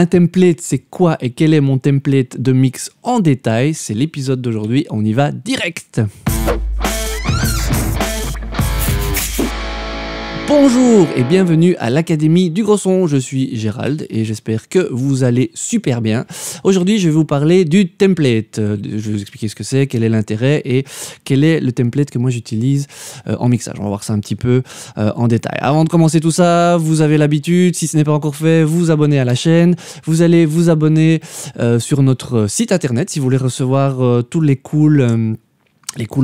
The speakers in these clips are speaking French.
Un template, c'est quoi et quel est mon template de mix en détail? C'est l'épisode d'aujourd'hui, on y va direct. Bonjour et bienvenue à l'Académie du Gros Son, je suis Gérald et j'espère que vous allez super bien. Aujourd'hui je vais vous parler du template, je vais vous expliquer ce que c'est, quel est l'intérêt et quel est le template que moi j'utilise en mixage. On va voir ça un petit peu en détail. Avant de commencer tout ça, vous avez l'habitude, si ce n'est pas encore fait, vous abonnez à la chaîne, vous allez vous abonner sur notre site internet si vous voulez recevoir tous les cool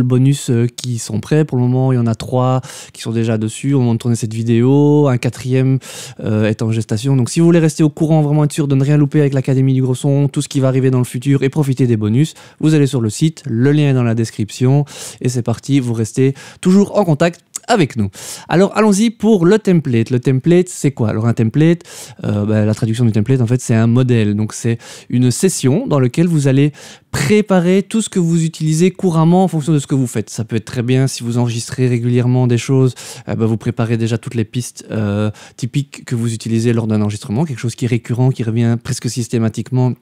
bonus qui sont prêts. Pour le moment, il y en a 3 qui sont déjà dessus au moment de tourner cette vidéo. Un 4e est en gestation. Donc, si vous voulez rester au courant, vraiment être sûr de ne rien louper avec l'Académie du Gros Son, tout ce qui va arriver dans le futur et profiter des bonus, vous allez sur le site. Le lien est dans la description. Et c'est parti, vous restez toujours en contact avec nous. Alors allons-y pour le template. Le template, c'est quoi? Alors un template, la traduction du template en fait c'est un modèle. Donc c'est une session dans laquelle vous allez préparer tout ce que vous utilisez couramment en fonction de ce que vous faites. Ça peut être très bien si vous enregistrez régulièrement des choses, vous préparez déjà toutes les pistes typiques que vous utilisez lors d'un enregistrement, quelque chose qui est récurrent, qui revient presque systématiquement.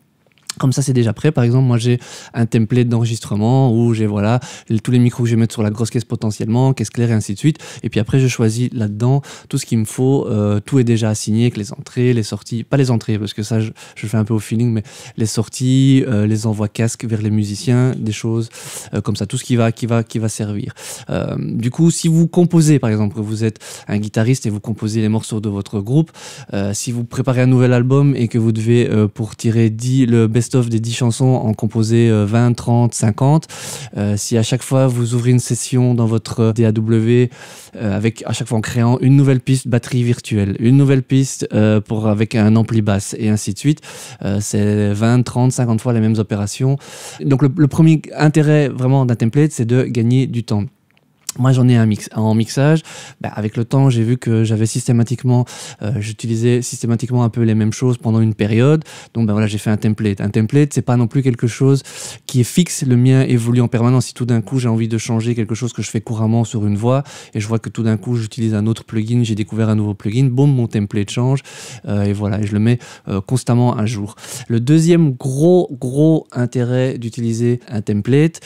Comme ça, c'est déjà prêt. Par exemple, moi, j'ai un template d'enregistrement où j'ai tous les micros que je vais mettre sur la grosse caisse potentiellement, caisse claire et ainsi de suite. Et puis après, je choisis là-dedans tout ce qu'il me faut. Tout est déjà assigné avec les entrées, les sorties. Pas les entrées, parce que ça, je fais un peu au feeling, mais les sorties, les envois casques vers les musiciens, des choses comme ça. Tout ce qui va servir. Du coup, si vous composez, par exemple, vous êtes un guitariste et vous composez les morceaux de votre groupe, si vous préparez un nouvel album et que vous devez, pour tirer le best-of des 10 chansons, en composer 20, 30, 50. Si à chaque fois vous ouvrez une session dans votre DAW avec à chaque fois en créant une nouvelle piste batterie virtuelle, une nouvelle piste avec un ampli basse et ainsi de suite, c'est 20, 30, 50 fois les mêmes opérations. Donc le premier intérêt vraiment d'un template, c'est de gagner du temps. Moi, j'en ai en mixage. Avec le temps, j'ai vu que j'utilisais systématiquement un peu les mêmes choses pendant une période. Donc, voilà, j'ai fait un template. Un template, c'est pas non plus quelque chose qui est fixe. Le mien évolue en permanence. Si tout d'un coup, j'ai envie de changer quelque chose que je fais couramment sur une voix et je vois que tout d'un coup, j'utilise un autre plugin, j'ai découvert un nouveau plugin, boum, mon template change. Et voilà, et je le mets constamment à jour. Le deuxième gros intérêt d'utiliser un template,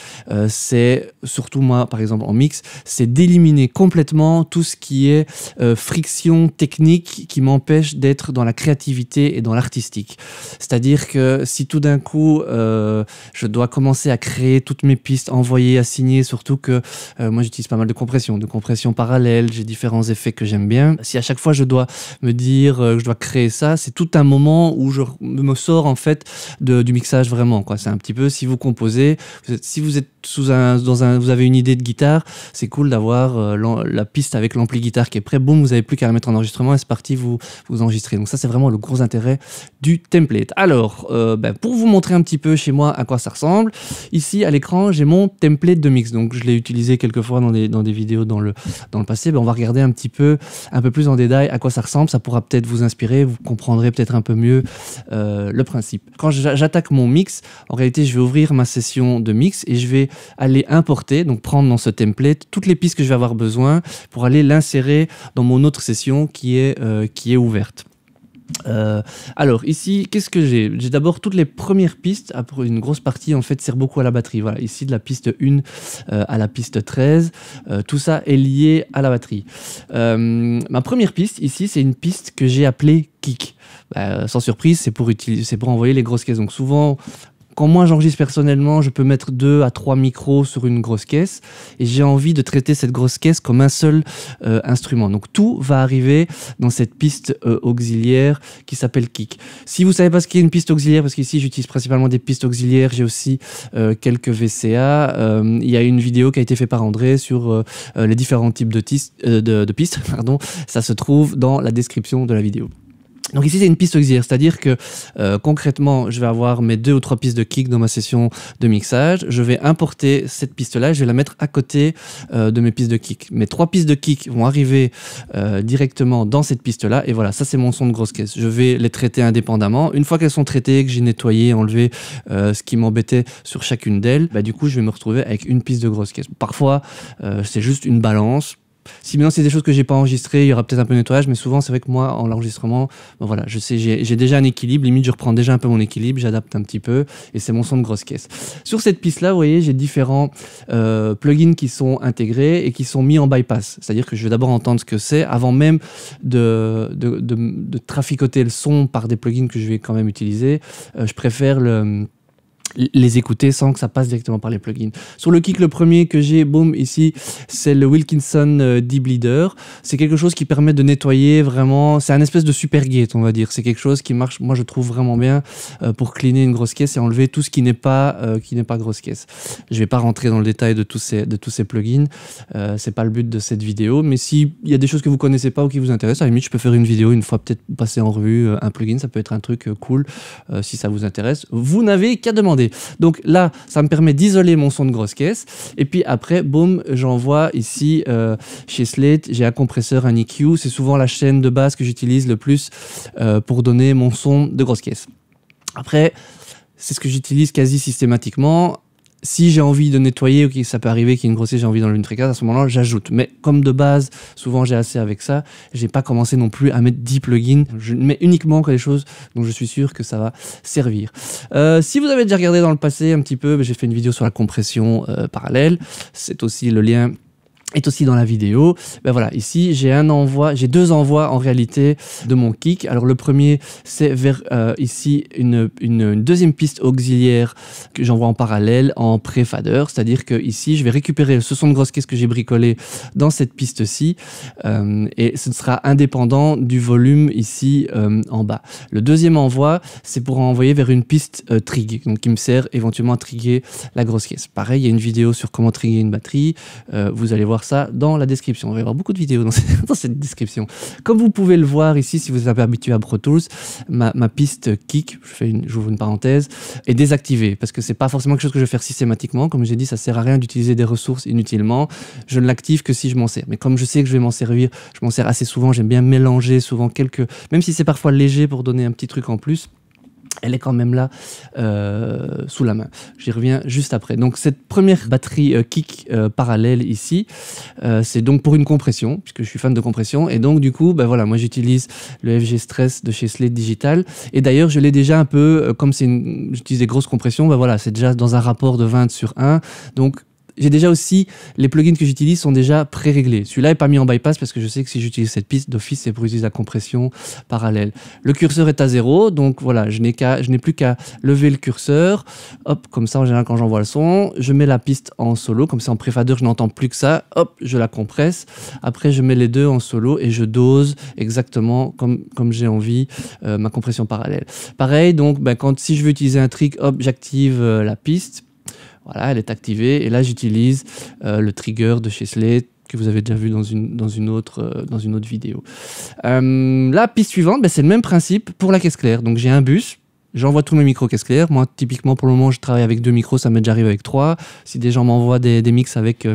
c'est surtout moi, par exemple, en mix, c'est d'éliminer complètement tout ce qui est friction technique qui m'empêche d'être dans la créativité et dans l'artistique. C'est-à-dire que si tout d'un coup, je dois commencer à créer toutes mes pistes, envoyer, assigner, surtout que moi j'utilise pas mal de compression parallèle, j'ai différents effets que j'aime bien. Si à chaque fois je dois me dire que je dois créer ça, c'est tout un moment où je me sors en fait du mixage vraiment, quoi. C'est un petit peu, si vous composez, si vous êtes vous avez une idée de guitare, c'est cool d'avoir la piste avec l'ampli guitare qui est prêt, boum, vous n'avez plus qu'à la mettre en enregistrement et c'est parti, vous enregistrez. Donc ça, c'est vraiment le gros intérêt du template. Alors, pour vous montrer un petit peu chez moi à quoi ça ressemble, ici à l'écran, j'ai mon template de mix. Donc je l'ai utilisé quelques fois dans des vidéos dans le passé. On va regarder un peu plus en détail à quoi ça ressemble. Ça pourra peut-être vous inspirer, vous comprendrez peut-être un peu mieux le principe. Quand j'attaque mon mix, en réalité, je vais ouvrir ma session de mix et je vais aller importer, donc prendre dans ce template toutes les pistes que je vais avoir besoin pour aller l'insérer dans mon autre session qui est ouverte. Alors ici, qu'est-ce que j'ai? J'ai d'abord toutes les premières pistes. Après, une grosse partie en fait sert beaucoup à la batterie. Voilà, ici de la piste 1 à la piste 13, tout ça est lié à la batterie. Ma première piste ici, c'est une piste que j'ai appelée kick. Sans surprise, c'est pour envoyer les grosses caisses. Donc souvent, quand moi j'enregistre personnellement, je peux mettre 2 à 3 micros sur une grosse caisse et j'ai envie de traiter cette grosse caisse comme un seul instrument. Donc tout va arriver dans cette piste auxiliaire qui s'appelle kick. Si vous savez pas ce qu'est une piste auxiliaire, parce qu'ici j'utilise principalement des pistes auxiliaires, j'ai aussi quelques VCA. Il y a une vidéo qui a été faite par André sur les différents types de pistes. Ça se trouve dans la description de la vidéo. Donc ici c'est une piste auxiliaire, c'est-à-dire que concrètement je vais avoir mes 2 ou 3 pistes de kick dans ma session de mixage, je vais importer cette piste-là et je vais la mettre à côté de mes pistes de kick. Mes 3 pistes de kick vont arriver directement dans cette piste-là et voilà, ça c'est mon son de grosse caisse. Je vais les traiter indépendamment. Une fois qu'elles sont traitées, que j'ai nettoyé, enlevé ce qui m'embêtait sur chacune d'elles, du coup je vais me retrouver avec une piste de grosse caisse. Parfois c'est juste une balance. Si maintenant c'est des choses que j'ai pas enregistrées, il y aura peut-être un peu de nettoyage, mais souvent c'est vrai que moi en l'enregistrement, ben voilà, je sais, j'ai déjà un équilibre, limite je reprends déjà un peu mon équilibre, j'adapte un petit peu et c'est mon son de grosse caisse. Sur cette piste là, vous voyez, j'ai différents plugins qui sont intégrés et qui sont mis en bypass, c'est-à-dire que je vais d'abord entendre ce que c'est avant même de traficoter le son par des plugins que je vais quand même utiliser. Je préfère les écouter sans que ça passe directement par les plugins. Sur le kick, le premier que j'ai, boum, ici, c'est le Wilkinson Deep Leader. C'est quelque chose qui permet de nettoyer vraiment, c'est un espèce de super gate, on va dire. C'est quelque chose qui marche, moi je trouve vraiment bien pour cleaner une grosse caisse et enlever tout ce qui n'est pas grosse caisse. Je vais pas rentrer dans le détail de tous ces plugins, c'est pas le but de cette vidéo, mais s'il y a des choses que vous connaissez pas ou qui vous intéressent, à la limite je peux faire une vidéo une fois, peut-être passer en revue un plugin, ça peut être un truc cool si ça vous intéresse. Vous n'avez qu'à demander. Donc là, ça me permet d'isoler mon son de grosse caisse. Et puis après, boum, j'envoie ici chez Slate, j'ai un compresseur, un EQ. C'est souvent la chaîne de base que j'utilise le plus pour donner mon son de grosse caisse. Après, c'est ce que j'utilise quasi systématiquement. Si j'ai envie de nettoyer, ok, ça peut arriver qu'il y ait une grosse caisse, j'ai envie d'enlever une fréquence, à ce moment-là, j'ajoute. Mais comme de base, souvent j'ai assez avec ça, j'ai pas commencé non plus à mettre 10 plugins. Je mets uniquement que les choses dont je suis sûr que ça va servir. Si vous avez déjà regardé dans le passé un petit peu, j'ai fait une vidéo sur la compression parallèle. C'est aussi le lien est aussi dans la vidéo. Ben voilà, ici j'ai deux envois en réalité de mon kick. Alors le premier, c'est vers ici une deuxième piste auxiliaire que j'envoie en parallèle en pré-fader, c'est-à-dire que ici je vais récupérer ce son de grosse caisse que j'ai bricolé dans cette piste-ci et ce sera indépendant du volume ici en bas. Le deuxième envoi, c'est pour envoyer vers une piste trig, donc qui me sert éventuellement à triguer la grosse caisse. Pareil, il y a une vidéo sur comment triguer une batterie, vous allez voir ça dans la description. On va y avoir beaucoup de vidéos dans cette description. Comme vous pouvez le voir ici, si vous êtes habitué à Pro Tools, ma piste kick, j'ouvre une parenthèse, est désactivée parce que c'est pas forcément quelque chose que je vais faire systématiquement. Comme j'ai dit, ça sert à rien d'utiliser des ressources inutilement. Je ne l'active que si je m'en sers. Mais comme je sais que je vais m'en servir, je m'en sers assez souvent. J'aime bien mélanger souvent même si c'est parfois léger pour donner un petit truc en plus. Elle est quand même là sous la main. J'y reviens juste après. Donc cette première batterie kick parallèle ici, c'est donc pour une compression, puisque je suis fan de compression. Et donc du coup, ben voilà, moi j'utilise le FG Stress de chez Slate Digital. Et d'ailleurs, je l'ai déjà un peu, comme j'utilise des grosses compressions, ben voilà, c'est déjà dans un rapport de 20/1. Donc j'ai déjà aussi, les plugins que j'utilise sont déjà pré-réglés. Celui-là n'est pas mis en bypass parce que je sais que si j'utilise cette piste d'office, c'est pour utiliser la compression parallèle. Le curseur est à 0, donc voilà, je n'ai plus qu'à lever le curseur. Hop, comme ça, en général, quand j'envoie le son, je mets la piste en solo. Comme ça, en pré-fader, je n'entends plus que ça. Hop, je la compresse. Après, je mets les deux en solo et je dose exactement comme j'ai envie ma compression parallèle. Pareil, donc, si je veux utiliser un trick, hop, j'active la piste. Voilà, elle est activée et là j'utilise le trigger de chez Slate que vous avez déjà vu dans une autre vidéo. La piste suivante, c'est le même principe pour la caisse claire. Donc j'ai un bus, j'envoie tous mes micros caisse claire. Moi typiquement pour le moment je travaille avec 2 micros, ça m'est déjà arrivé avec 3. Si des gens m'envoient des mix avec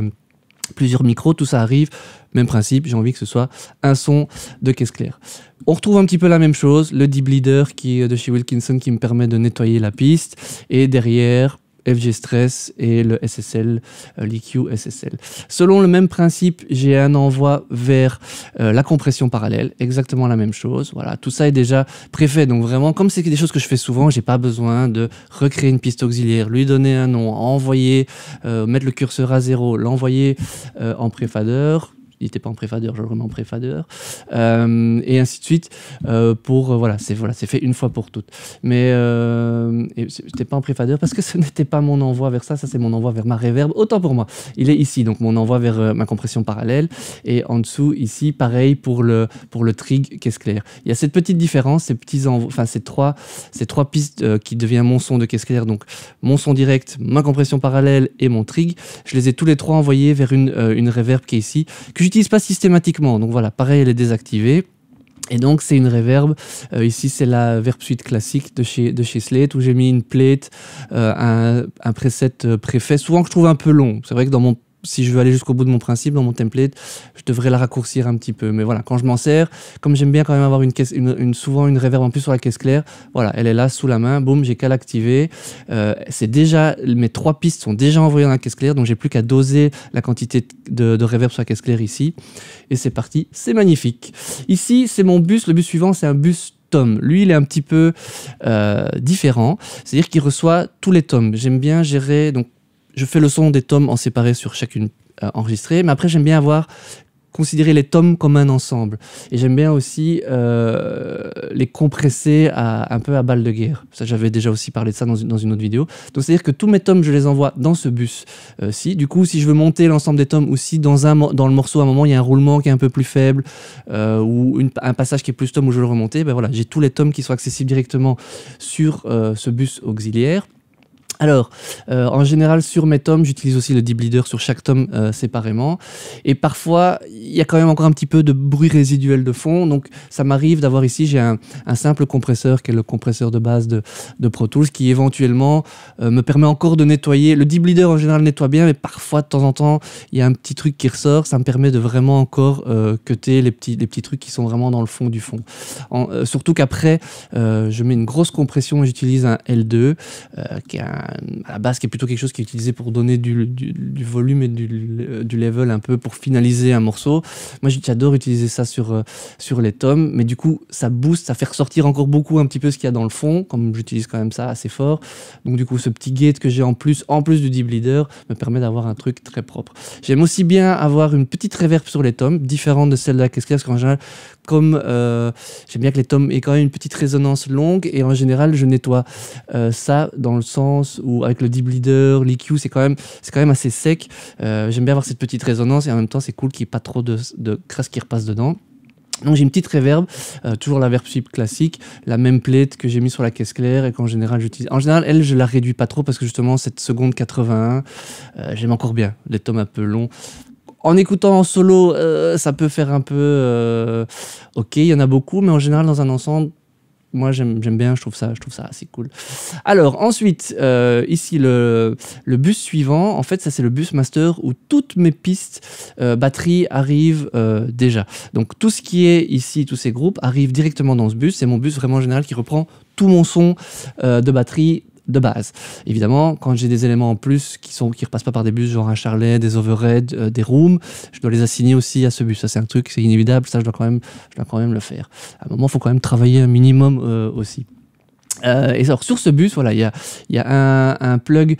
plusieurs micros, tout ça arrive. Même principe, j'ai envie que ce soit un son de caisse claire. On retrouve un petit peu la même chose, le Deep Leader qui est de chez Wilkinson qui me permet de nettoyer la piste et derrière FG Stress et le SSL, l'EQ SSL. Selon le même principe, j'ai un envoi vers la compression parallèle, exactement la même chose. Voilà, tout ça est déjà préfait. Donc vraiment, comme c'est des choses que je fais souvent, j'ai pas besoin de recréer une piste auxiliaire, lui donner un nom, envoyer, mettre le curseur à 0, l'envoyer en pré-fader. Il n'était pas en pré-fader, je le remets en pré-fader, et ainsi de suite, voilà, c'est fait une fois pour toutes. Mais c'était pas en pré-fader parce que ce n'était pas mon envoi vers ça c'est mon envoi vers ma reverb, autant pour moi. Il est ici, donc mon envoi vers ma compression parallèle, et en dessous, ici, pareil pour le trig caisse claire. Il y a cette petite différence, ces trois pistes qui deviennent mon son de caisse claire, donc mon son direct, ma compression parallèle et mon trig, je les ai tous les trois envoyés vers une reverb qui est ici, que j'utilise pas systématiquement, donc voilà, pareil, elle est désactivée. Et donc c'est une reverb, ici c'est la Verb Suite classique de chez Slate où j'ai mis une plate, un preset préfet, souvent que je trouve un peu long. C'est vrai que dans mon si je veux aller jusqu'au bout de mon principe dans mon template, je devrais la raccourcir un petit peu. Mais voilà, quand je m'en sers, comme j'aime bien quand même avoir souvent une reverb en plus sur la caisse claire, voilà, elle est là sous la main, boum, j'ai qu'à l'activer. C'est déjà, mes 3 pistes sont déjà envoyées dans la caisse claire, donc j'ai plus qu'à doser la quantité de reverb sur la caisse claire ici. Et c'est parti, c'est magnifique. Ici, c'est mon bus, le bus suivant, c'est un bus Tom. Lui, il est un petit peu différent, c'est-à-dire qu'il reçoit tous les tomes. J'aime bien gérer, donc je fais le son des tomes en séparé sur chacune enregistrée, mais après j'aime bien considérer les tomes comme un ensemble. Et j'aime bien aussi les compresser un peu à balle de guerre. Ça, j'avais déjà aussi parlé de ça dans une autre vidéo. Donc, c'est-à-dire que tous mes tomes, je les envoie dans ce bus-ci. Du coup, si je veux monter l'ensemble des tomes ou si dans le morceau, à un moment, il y a un roulement qui est un peu plus faible ou un passage qui est plus tome où je veux le remonter, ben voilà, j'ai tous les tomes qui sont accessibles directement sur ce bus auxiliaire. Alors, en général, sur mes tomes, j'utilise aussi le deep leader sur chaque tome séparément. Et parfois, il y a quand même encore un petit peu de bruit résiduel de fond. Donc, ça m'arrive d'avoir ici, j'ai un simple compresseur qui est le compresseur de base de Pro Tools qui éventuellement me permet encore de nettoyer. Le deep leader, en général, nettoie bien, mais parfois, de temps en temps, il y a un petit truc qui ressort. Ça me permet de vraiment encore cutter les petits trucs qui sont vraiment dans le fond du fond. Surtout qu'après, je mets une grosse compression et j'utilise un L2 qui est à la base qui est plutôt quelque chose qui est utilisé pour donner du volume et du level un peu pour finaliser un morceau. Moi j'adore utiliser ça sur les tomes, mais du coup ça booste, ça fait ressortir encore beaucoup un petit peu ce qu'il y a dans le fond, comme j'utilise quand même ça assez fort. Donc du coup ce petit gate que j'ai en plus du deep leader me permet d'avoir un truc très propre. J'aime aussi bien avoir une petite reverb sur les tomes, différente de celle de la caisse claire, parce qu'en général comme j'aime bien que les tomes aient quand même une petite résonance longue, et en général je nettoie ça dans le sens où avec le deep leader, l'EQ c'est quand même assez sec. J'aime bien avoir cette petite résonance et en même temps c'est cool qu'il n'y ait pas trop de crasse qui repasse dedans. Donc j'ai une petite reverb, toujours la reverb sweep classique, la même plate que j'ai mis sur la caisse claire et qu'en général j'utilise. En général, elle, je la réduis pas trop parce que justement cette seconde 81, j'aime encore bien les tomes un peu longs. En écoutant en solo, ça peut faire un peu... ok, il y en a beaucoup, mais en général dans un ensemble, moi j'aime bien, je trouve ça assez cool. Alors ensuite, ici le bus suivant, en fait ça c'est le bus master où toutes mes pistes batterie arrivent déjà. Donc tout ce qui est ici, tous ces groupes arrivent directement dans ce bus. C'est mon bus vraiment général qui reprend tout mon son de batterie de base. Évidemment, quand j'ai des éléments en plus qui repassent pas par des bus, genre un charlet, des overheads, des rooms, je dois les assigner aussi à ce bus. Ça, c'est un truc, c'est inévitable. Ça, je dois quand même le faire. À un moment, il faut quand même travailler un minimum aussi. Et alors sur ce bus, voilà, il y a un plug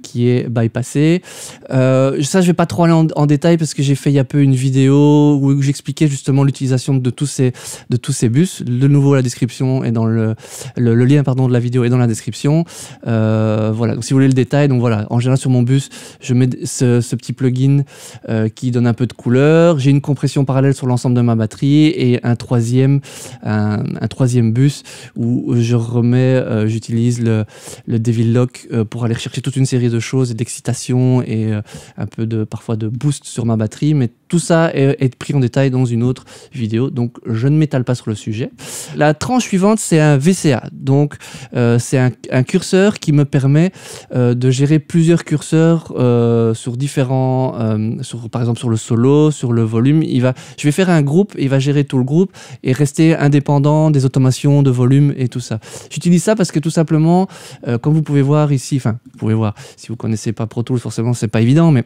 qui est bypassé. Ça, je vais pas trop aller en détail parce que j'ai fait il y a peu une vidéo où j'expliquais justement l'utilisation de tous ces bus. De nouveau, la description est dans le lien de la vidéo est dans la description. Voilà, donc si vous voulez le détail, donc voilà, en général sur mon bus, je mets ce petit plugin qui donne un peu de couleur. J'ai une compression parallèle sur l'ensemble de ma batterie et un troisième bus où j'utilise le Devil Lock pour aller chercher toute une série de choses, d'excitation et un peu parfois de boost sur ma batterie, mais tout ça est pris en détail dans une autre vidéo, donc je ne m'étale pas sur le sujet. La tranche suivante, c'est un VCA, donc c'est un curseur qui me permet de gérer plusieurs curseurs sur différents, par exemple sur le solo, sur le volume. Je vais faire un groupe, il va gérer tout le groupe et rester indépendant des automations de volume et tout ça. J'utilise ça parce que tout simplement, comme vous pouvez voir ici, enfin, vous pouvez voir, si vous connaissez pas Pro Tools, forcément, c'est pas évident, mais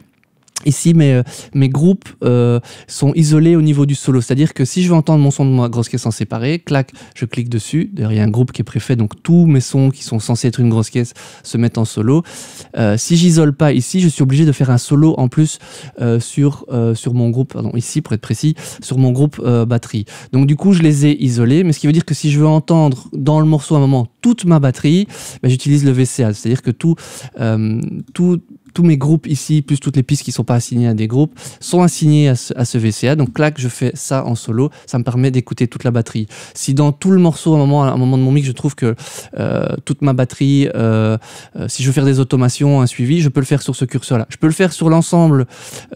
ici, mes groupes sont isolés au niveau du solo. C'est-à-dire que si je veux entendre mon son de ma grosse caisse en séparé, clac, je clique dessus. D'ailleurs, il y a un groupe qui est préfet, donc tous mes sons qui sont censés être une grosse caisse se mettent en solo. Si j'isole pas ici, je suis obligé de faire un solo en plus sur mon groupe, pardon, ici pour être précis, sur mon groupe batterie. Donc du coup, je les ai isolés, mais ce qui veut dire que si je veux entendre dans le morceau à un moment toute ma batterie, ben, j'utilise le VCA. C'est-à-dire que tous mes groupes ici, plus toutes les pistes qui ne sont pas assignées à des groupes, sont assignées à ce VCA. Donc clac, je fais ça en solo. Ça me permet d'écouter toute la batterie. Si dans tout le morceau, à un moment de mon mix, je trouve que toute ma batterie, si je veux faire des automations, un suivi, je peux le faire sur ce curseur-là. Je peux le faire sur l'ensemble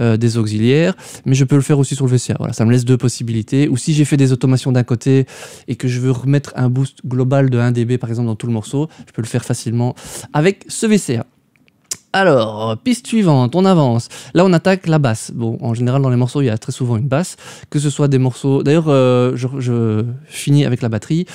des auxiliaires, mais je peux le faire aussi sur le VCA. Voilà, ça me laisse deux possibilités. Ou si j'ai fait des automations d'un côté et que je veux remettre un boost global de 1 dB, par exemple, dans tout le morceau, je peux le faire facilement avec ce VCA. Alors, piste suivante, on avance. Là, on attaque la basse. Bon, en général, dans les morceaux, il y a très souvent une basse, que ce soit des morceaux... D'ailleurs, je finis avec la batterie.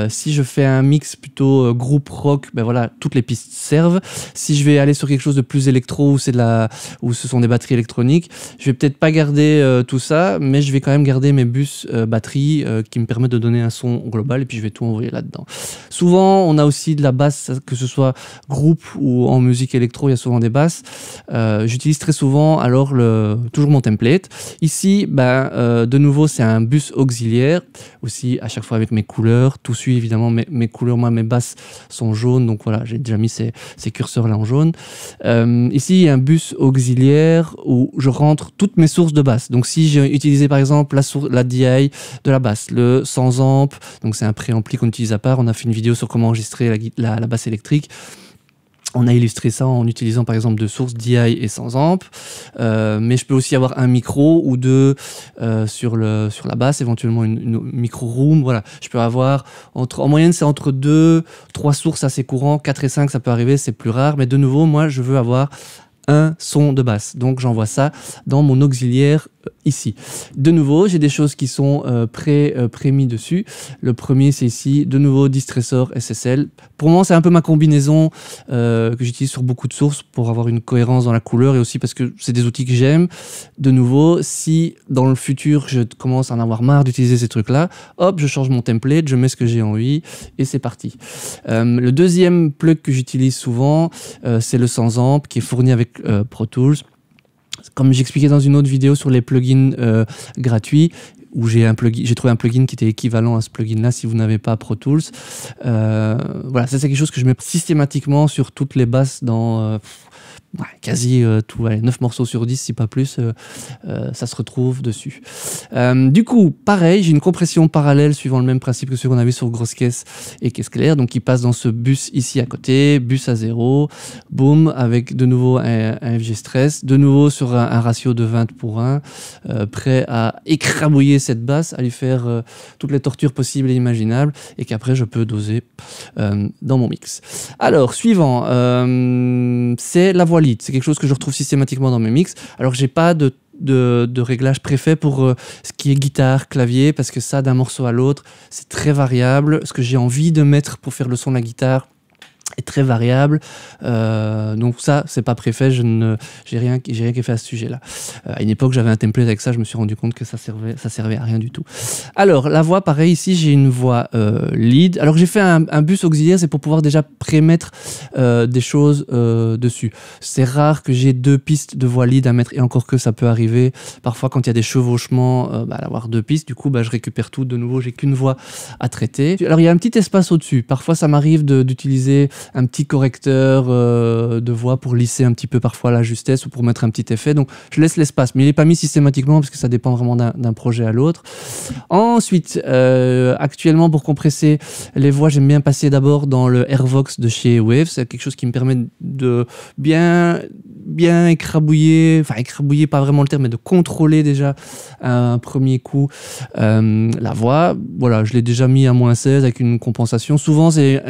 Si je fais un mix plutôt groupe rock, ben voilà, toutes les pistes servent. Si je vais aller sur quelque chose de plus électro, où ce sont des batteries électroniques, je vais peut-être pas garder tout ça, mais je vais quand même garder mes bus batterie qui me permettent de donner un son global, et puis je vais tout envoyer là-dedans. Souvent, on a aussi de la basse, que ce soit groupe ou en musique électro, il y a souvent des basses. J'utilise très souvent alors toujours mon template. Ici, de nouveau, c'est un bus auxiliaire, aussi à chaque fois avec mes couleurs. Tout suit évidemment mes couleurs. Moi, mes basses sont jaunes, donc voilà, j'ai déjà mis ces curseurs là en jaune. Ici, il y a un bus auxiliaire où je rentre toutes mes sources de basse. Donc si j'ai utilisé par exemple la DI de la basse, le 100 amp, donc c'est un préampli qu'on utilise à part. On a fait une vidéo sur comment enregistrer la basse électrique. On a illustré ça en utilisant par exemple deux sources DI et 100 amp, mais je peux aussi avoir un micro ou deux sur la basse, éventuellement une micro room. Voilà, je peux avoir en moyenne c'est entre 2-3 sources assez courant, 4 et 5 ça peut arriver, c'est plus rare, mais de nouveau moi je veux avoir un son de basse, donc j'envoie ça dans mon auxiliaire ici. De nouveau, j'ai des choses qui sont pré-mis dessus. Le premier, c'est ici, de nouveau, Distressor SSL. Pour moi, c'est un peu ma combinaison que j'utilise sur beaucoup de sources pour avoir une cohérence dans la couleur et aussi parce que c'est des outils que j'aime. De nouveau, si dans le futur, je commence à en avoir marre d'utiliser ces trucs-là, hop, je change mon template, je mets ce que j'ai envie et c'est parti. Le deuxième plug que j'utilise souvent, c'est le 100 amp qui est fourni avec Pro Tools. Comme j'expliquais dans une autre vidéo sur les plugins gratuits, où j'ai trouvé un plugin qui était équivalent à ce plugin-là si vous n'avez pas Pro Tools. Voilà, ça c'est quelque chose que je mets systématiquement sur toutes les basses dans quasi 9 morceaux sur 10, si pas plus, ça se retrouve dessus. Du coup, pareil, j'ai une compression parallèle suivant le même principe que celui qu'on avait sur grosse caisse et caisse claire, donc qui passe dans ce bus ici à côté, bus à 0, boum, avec de nouveau un FG Stress, de nouveau sur un ratio de 20 pour 1, prêt à écrabouiller cette basse, à lui faire toutes les tortures possibles et imaginables, et qu'après je peux doser dans mon mix. Alors, suivant, c'est la voix lead. C'est quelque chose que je retrouve systématiquement dans mes mix. Alors, j'ai pas de réglage préfet pour ce qui est guitare, clavier, parce que ça, d'un morceau à l'autre, c'est très variable. Ce que j'ai envie de mettre pour faire le son de la guitare est très variable, donc ça c'est pas préfet, j'ai rien qui est fait à ce sujet là. À une époque j'avais un template avec ça, je me suis rendu compte que ça servait à rien du tout. Alors la voix, pareil, ici j'ai une voix lead. Alors j'ai fait un bus auxiliaire, c'est pour pouvoir déjà prémettre des choses dessus. C'est rare que j'ai 2 pistes de voix lead à mettre, et encore que ça peut arriver parfois quand il y a des chevauchements, d'avoir 2 pistes, du coup je récupère tout, de nouveau j'ai qu'une voix à traiter. Alors il y a un petit espace au-dessus, parfois ça m'arrive d'utiliser un petit correcteur de voix pour lisser un petit peu parfois la justesse ou pour mettre un petit effet, donc je laisse l'espace, mais il n'est pas mis systématiquement parce que ça dépend vraiment d'un projet à l'autre. Ensuite, actuellement pour compresser les voix, j'aime bien passer d'abord dans le Airvox de chez Wave. C'est quelque chose qui me permet de bien écrabouiller, enfin écrabouiller pas vraiment le terme, mais de contrôler déjà un premier coup la voix. Voilà, je l'ai déjà mis à -16 avec une compensation. Souvent c'est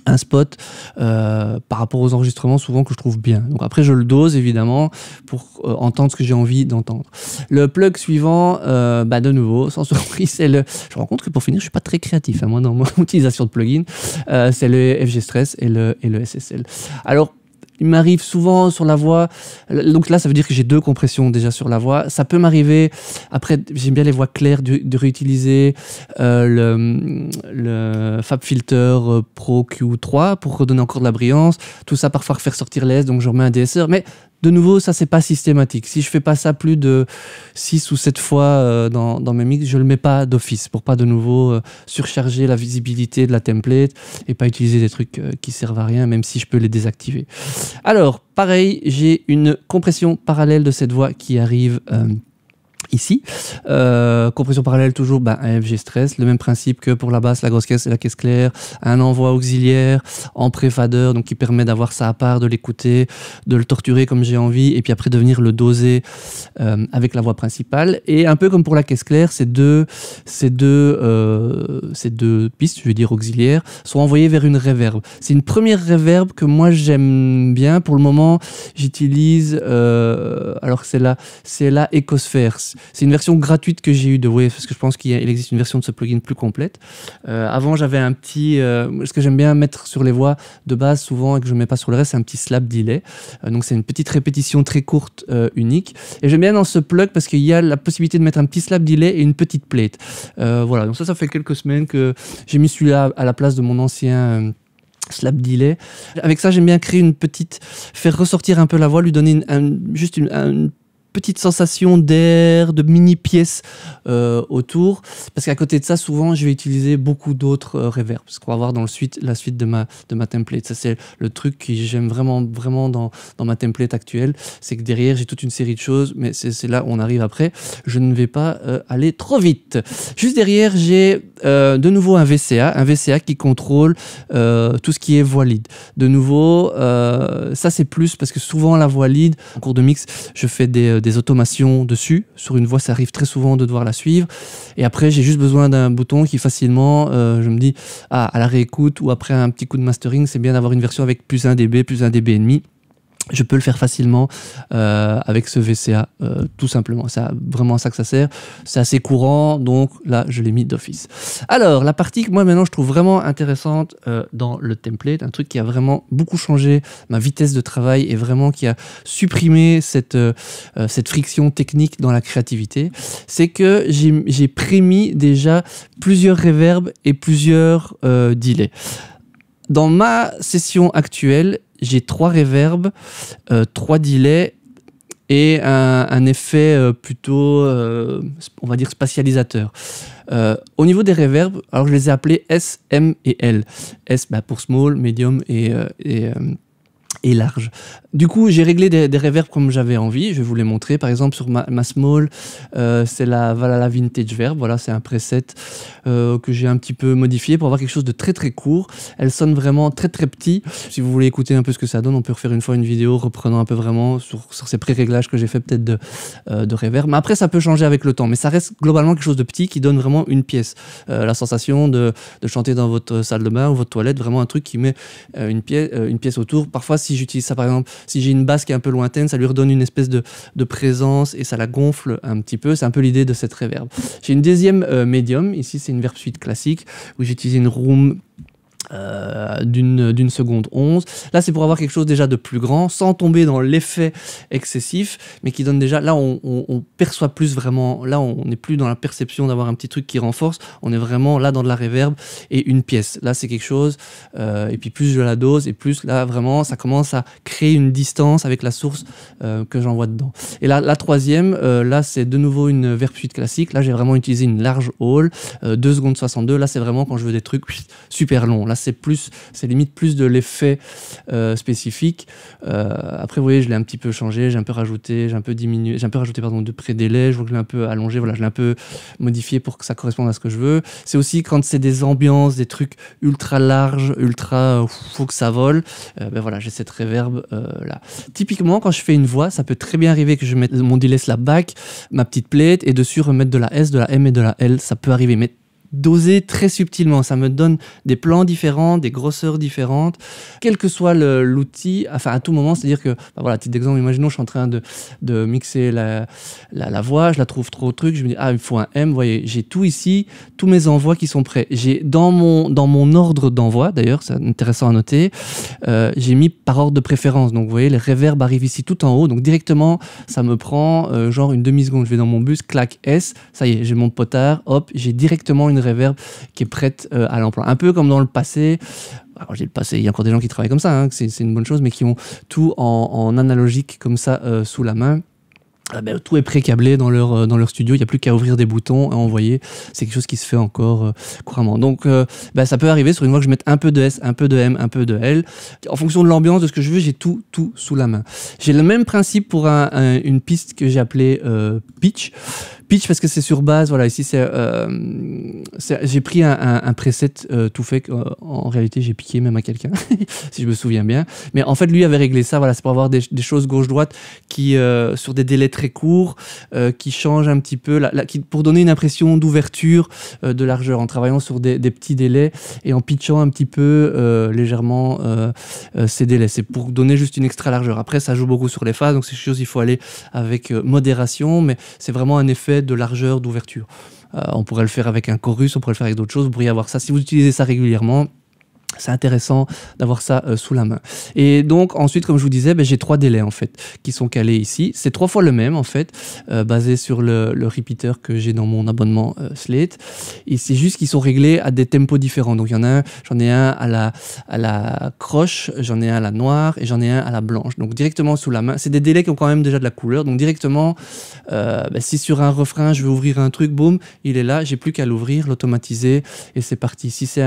un spot par rapport aux enregistrements souvent que je trouve bien. Donc après je le dose évidemment pour entendre ce que j'ai envie d'entendre. Le plug suivant, de nouveau, sans surprise, c'est je me rends compte que pour finir je suis pas très créatif moi dans mon utilisation de plugin, c'est le FG Stress et le SSL. Alors il m'arrive souvent sur la voix, donc là ça veut dire que j'ai 2 compressions déjà sur la voix. Ça peut m'arriver, après j'aime bien les voix claires, de réutiliser le FabFilter Pro Q3 pour redonner encore de la brillance. Tout ça parfois faire sortir les S, donc je remets un DSR, mais de nouveau ça c'est pas systématique. Si je fais pas ça plus de 6 ou 7 fois dans mes mix, je le mets pas d'office pour pas de nouveau surcharger la visibilité de la template et pas utiliser des trucs qui servent à rien, même si je peux les désactiver. Alors pareil, j'ai une compression parallèle de cette voix qui arrive ici. Compression parallèle toujours, un FG Stress, le même principe que pour la basse, la grosse caisse et la caisse claire, un envoi auxiliaire en pré-fader, donc qui permet d'avoir ça à part, de l'écouter, de le torturer comme j'ai envie, et puis après de venir le doser avec la voix principale. Et un peu comme pour la caisse claire, ces deux pistes, je veux dire auxiliaires, sont envoyées vers une reverb. C'est une première reverb que moi j'aime bien. Pour le moment, j'utilise, alors c'est la Ecosphere. C'est une version gratuite que j'ai eue de Wave, parce que je pense qu'il existe une version de ce plugin plus complète. Avant, j'avais un petit... ce que j'aime bien mettre sur les voix de base, souvent, et que je ne mets pas sur le reste, c'est un petit slap delay. Donc, c'est une petite répétition très courte, unique. Et j'aime bien dans ce plug, parce qu'il y a la possibilité de mettre un petit slap delay et une petite plate. Voilà, donc ça fait quelques semaines que j'ai mis celui-là à la place de mon ancien... slap delay. Avec ça, j'aime bien créer faire ressortir un peu la voix, lui donner juste une petite sensation d'air, de mini-pièces autour. Parce qu'à côté de ça, souvent, je vais utiliser beaucoup d'autres reverbs. Ce qu'on va voir dans la suite de ma template. Ça, c'est le truc que j'aime vraiment dans ma template actuelle. C'est que derrière, j'ai toute une série de choses, mais c'est là où on arrive après. Je ne vais pas aller trop vite. Juste derrière, j'ai de nouveau un VCA qui contrôle tout ce qui est voix lead. De nouveau, ça c'est plus parce que souvent la voix lead, en cours de mix, je fais des automations dessus. Sur une voix, ça arrive très souvent de devoir la suivre. Et après, j'ai juste besoin d'un bouton qui facilement, je me dis, à la réécoute ou après un petit coup de mastering, c'est bien d'avoir une version avec plus 1 dB, plus 1 dB et demi. Je peux le faire facilement avec ce VCA, tout simplement. C'est vraiment ça que ça sert. C'est assez courant, donc là, je l'ai mis d'office. Alors, la partie que moi, maintenant, je trouve vraiment intéressante dans le template, un truc qui a vraiment beaucoup changé ma vitesse de travail et vraiment qui a supprimé cette friction technique dans la créativité, c'est que j'ai prémis déjà plusieurs reverbs et plusieurs delays. Dans ma session actuelle, j'ai 3 reverbs, 3 delays et un effet plutôt, on va dire, spatialisateur. Au niveau des reverbs, alors je les ai appelés S, M et L. S pour small, medium et large. Du coup, j'ai réglé des reverbs comme j'avais envie. Je vais vous les montrer. Par exemple, sur ma small, c'est la Valhalla Vintage Verb. Voilà, c'est un preset que j'ai un petit peu modifié pour avoir quelque chose de très très court. Elle sonne vraiment très très petit. Si vous voulez écouter un peu ce que ça donne, on peut refaire une fois une vidéo reprenant un peu vraiment sur ces pré-réglages que j'ai fait peut-être de reverb. Mais après, ça peut changer avec le temps. Mais ça reste globalement quelque chose de petit qui donne vraiment une pièce. La sensation de chanter dans votre salle de bain ou votre toilette, vraiment un truc qui met une pièce autour. Parfois, si j'utilise ça, par exemple, si j'ai une basse qui est un peu lointaine, ça lui redonne une espèce de présence et ça la gonfle un petit peu. C'est un peu l'idée de cette reverb. J'ai une deuxième médium. Ici, c'est une Verb Suite classique où j'utilise une room d'une seconde 11. Là, c'est pour avoir quelque chose déjà de plus grand, sans tomber dans l'effet excessif, mais qui donne déjà... Là, on perçoit plus vraiment... Là, on n'est plus dans la perception d'avoir un petit truc qui renforce. On est vraiment là dans de la reverb et une pièce. Là, c'est quelque chose... et puis plus je la dose, et plus là, vraiment, ça commence à créer une distance avec la source que j'envoie dedans. Et là, la troisième, là, c'est de nouveau une Verb Suite classique. Là, j'ai vraiment utilisé une large hall, 2 secondes 62. Là, c'est vraiment quand je veux des trucs super longs. Là, c'est limite plus de l'effet spécifique. Après, vous voyez, je l'ai un petit peu changé, j'ai un peu rajouté, de pré-délai, je vois que je l'ai un peu allongé, voilà, je l'ai un peu modifié pour que ça corresponde à ce que je veux. C'est aussi quand c'est des ambiances, des trucs ultra larges, faut que ça vole, voilà, j'ai cette reverb là. Typiquement, quand je fais une voix, ça peut très bien arriver que je mette mon delay slapback, ma petite plate, et dessus remettre de la S, de la M et de la L, ça peut arriver, mais doser très subtilement, ça me donne des plans différents, des grosseurs différentes, quel que soit l'outil, enfin à tout moment, c'est-à-dire que, voilà, petit exemple, imaginons je suis en train de mixer la voix, je la trouve trop truc, je me dis, il me faut un M, vous voyez, j'ai tout ici, tous mes envois qui sont prêts. J'ai dans mon ordre d'envoi, d'ailleurs, c'est intéressant à noter, j'ai mis par ordre de préférence, donc vous voyez, les reverbs arrivent ici tout en haut, donc directement, ça me prend genre une demi-seconde, je vais dans mon bus, clac, S, ça y est, j'ai mon potard, hop, j'ai directement une reverb qui est prête à l'emploi. Un peu comme dans le passé, alors j'ai le passé, il y a encore des gens qui travaillent comme ça, hein, c'est une bonne chose, mais qui ont tout en analogique comme ça sous la main. Tout est pré-câblé dans leur studio, il n'y a plus qu'à ouvrir des boutons et envoyer. C'est quelque chose qui se fait encore couramment. Donc ça peut arriver sur une voix que je mette un peu de S, un peu de M, un peu de L. En fonction de l'ambiance, de ce que je veux, j'ai tout sous la main. J'ai le même principe pour une piste que j'ai appelée pitch. Pitch parce que c'est sur base, voilà, ici j'ai pris un preset tout fait, en réalité j'ai piqué même à quelqu'un, si je me souviens bien. Mais en fait lui avait réglé ça, voilà, c'est pour avoir des choses gauche-droite qui, sur des délais très courts, qui changent un petit peu, pour donner une impression d'ouverture, de largeur, en travaillant sur des petits délais et en pitchant un petit peu légèrement ces délais. C'est pour donner juste une extra largeur. Après ça joue beaucoup sur les phases, donc c'est quelque chose il faut aller avec modération, mais c'est vraiment un effet de largeur, d'ouverture. On pourrait le faire avec un chorus, on pourrait le faire avec d'autres choses, vous pourriez avoir ça. Si vous utilisez ça régulièrement, c'est intéressant d'avoir ça sous la main. Et donc ensuite, comme je vous disais, j'ai 3 délais en fait qui sont calés ici. C'est 3 fois le même en fait, basé sur le repeater que j'ai dans mon abonnement Slate. Et c'est juste qu'ils sont réglés à des tempos différents. Donc il y en a j'en ai un à la croche, j'en ai un à la noire et j'en ai un à la blanche. Donc directement sous la main. C'est des délais qui ont quand même déjà de la couleur. Donc directement, si sur un refrain je veux ouvrir un truc, boum, il est là. J'ai plus qu'à l'ouvrir, l'automatiser et c'est parti. Si c'est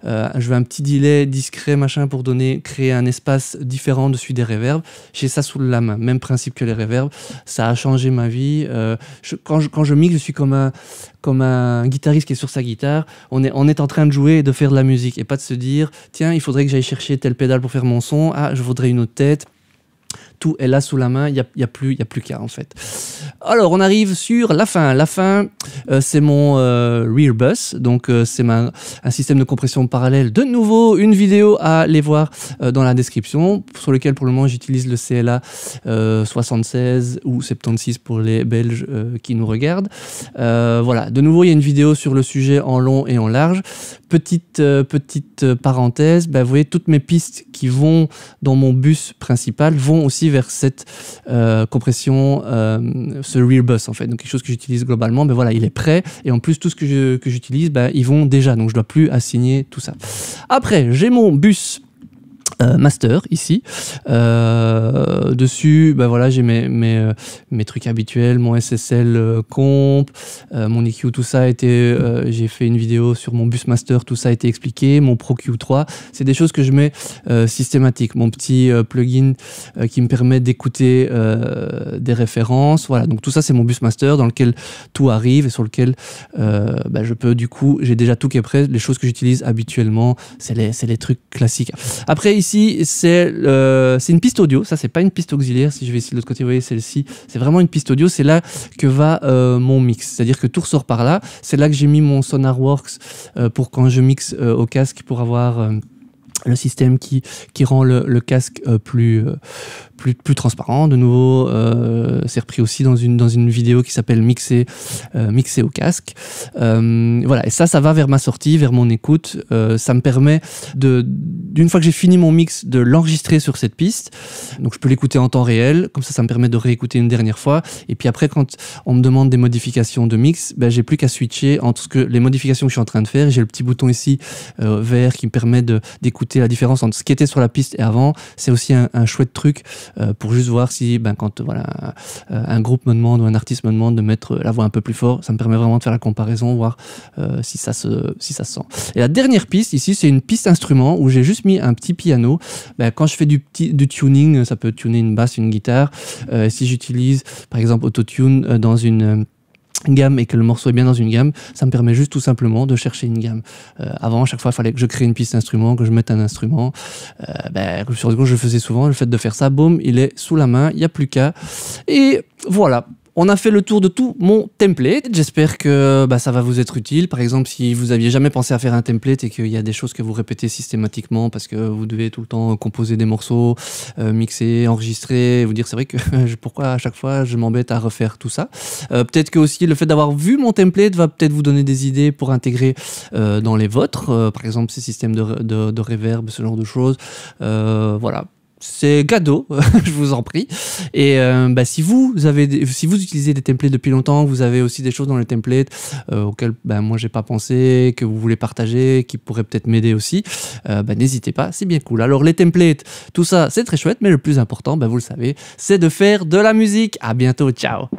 je veux un petit delay discret machin pour créer un espace différent de celui des reverbs, j'ai ça sous la main, même principe que les reverbs. Ça a changé ma vie. Quand je mixe, je suis comme un guitariste qui est sur sa guitare. On est en train de jouer et de faire de la musique et pas de se dire tiens, il faudrait que j'aille chercher telle pédale pour faire mon son, je voudrais une autre tête. Tout est là sous la main, il y a plus qu'à en fait. Alors on arrive sur la fin. La fin, c'est mon Rear Bus, donc c'est un système de compression parallèle. De nouveau, une vidéo à aller voir dans la description, sur lequel pour le moment j'utilise le CLA 76 ou 76 pour les Belges qui nous regardent. Voilà, de nouveau il y a une vidéo sur le sujet en long et en large. Petite parenthèse, vous voyez toutes mes pistes qui vont dans mon bus principal vont aussi vers cette compression, ce rear bus en fait, donc quelque chose que j'utilise globalement, voilà, il est prêt et en plus tout ce que j'utilise, ils vont déjà, donc je dois plus assigner tout ça. Après j'ai mon bus master ici, dessus voilà, j'ai mes trucs habituels, mon SSL comp, mon EQ, tout ça a été, j'ai fait une vidéo sur mon bus master, tout ça a été expliqué, mon Pro Q3, c'est des choses que je mets systématiques, mon petit plugin qui me permet d'écouter des références, voilà, donc tout ça c'est mon bus master dans lequel tout arrive et sur lequel je peux, du coup j'ai déjà tout qui est prêt, les choses que j'utilise habituellement, c'est les trucs classiques. Après ici c'est une piste audio, ça c'est pas une piste auxiliaire, si je vais ici de l'autre côté, vous voyez celle-ci, c'est vraiment une piste audio, c'est là que va mon mix, c'est-à-dire que tout ressort par là, c'est là que j'ai mis mon Sonarworks pour quand je mixe au casque, pour avoir le système qui rend le casque plus transparent. De nouveau, c'est repris aussi dans une vidéo qui s'appelle Mixer au casque. Voilà, et ça va vers ma sortie, vers mon écoute. Ça me permet d'une fois que j'ai fini mon mix, de l'enregistrer sur cette piste. Donc je peux l'écouter en temps réel, comme ça me permet de réécouter une dernière fois. Et puis après, quand on me demande des modifications de mix, j'ai plus qu'à switcher entre les modifications que je suis en train de faire. J'ai le petit bouton ici vert qui me permet d'écouter la différence entre ce qui était sur la piste et avant. C'est aussi un chouette truc pour juste voir si quand voilà, un groupe me demande ou un artiste me demande de mettre la voix un peu plus fort, ça me permet vraiment de faire la comparaison, voir si ça se sent. Et la dernière piste ici, c'est une piste instrument où j'ai juste mis un petit piano. Quand je fais du tuning, ça peut tuner une basse, une guitare. Si j'utilise par exemple Autotune dans une gamme et que le morceau est bien dans une gamme, ça me permet juste tout simplement de chercher une gamme. Avant, à chaque fois, il fallait que je crée une piste instrument, que je mette un instrument. Sur le coup, je le faisais souvent. Le fait de faire ça, boum, il est sous la main, il n'y a plus qu'à. Et voilà. On a fait le tour de tout mon template. J'espère que ça va vous être utile. Par exemple, si vous aviez jamais pensé à faire un template et qu'il y a des choses que vous répétez systématiquement parce que vous devez tout le temps composer des morceaux, mixer, enregistrer, vous dire c'est vrai que pourquoi à chaque fois je m'embête à refaire tout ça. Peut-être que aussi le fait d'avoir vu mon template va peut-être vous donner des idées pour intégrer dans les vôtres. Par exemple, ces systèmes de reverb, ce genre de choses. Voilà. C'est cadeau, je vous en prie. Et si vous utilisez des templates depuis longtemps, vous avez aussi des choses dans les templates auxquelles moi j'ai pas pensé, que vous voulez partager, qui pourraient peut-être m'aider aussi, n'hésitez pas, c'est bien cool. Alors les templates, tout ça c'est très chouette, mais le plus important, vous le savez, c'est de faire de la musique. À bientôt, ciao.